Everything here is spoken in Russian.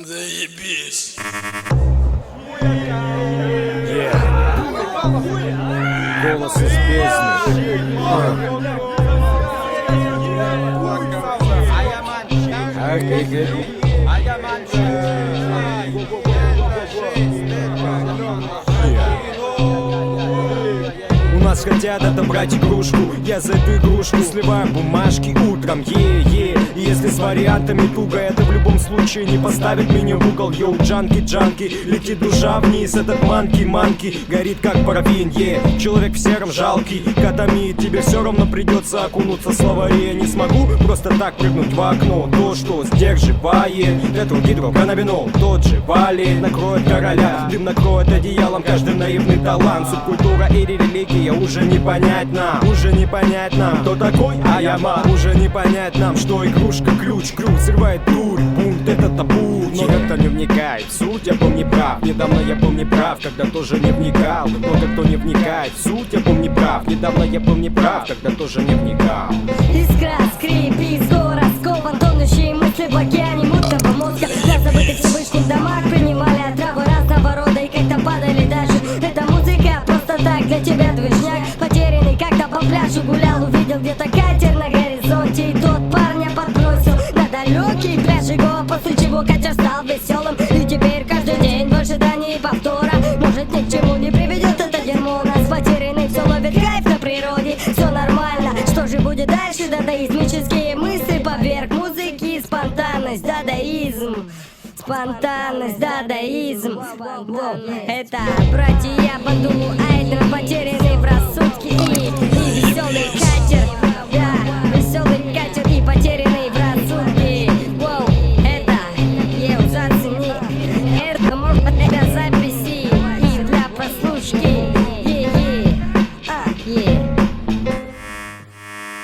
Заебись. Голос из бездны. У нас хотят отобрать игрушку. Я за эту игрушку сливаю бумажки утром. И если с вариантами туго, это в любом случае не поставит меня в угол. Йоу, джанки, летит душа вниз. Этот манки, горит как парафин. Человек в сером жалкий, годами тебе все равно придется окунуться в словари. Я не смогу просто так прыгнуть в окно. То, что сдерживает тетрагидроканабинол, тот же валит, накроет короля. Дым накроет одеялом каждый наивный талант. Субкультура и религия уже не понять нам, кто такой Аяма. Уже не понять нам, что игрушка ключ, срывает дурь, пункт, это табу. Но кто не вникает в суть, я был неправ. Недавно я был неправ, когда тоже не вникал. Много кто не вникает в суть, я был неправ. Недавно я был неправ, когда тоже не вникал. Искра скрипит, скоро скован, тонущие мысли в океане мутного мозга. На забытых Всевышних домах принимали отравы разного рода и как-то падали дальше. Эта музыка просто так для тебя движняк. Потерянный как-то по пляжу гулял, увидел где-то катер на горизонте. И тот парня подбросил на далекий пляж его, после чего катер стал веселым. И теперь каждый день в ожидании повтора. Может, ни к чему не приведет это дерьмо. Нас потерянный все ловит кайф на природе. Все нормально, что же будет дальше? Дадаизмические мысли поверх музыки. Спонтанность, дадаизм. Спонтанность, дадаизм. Это братья Бандун.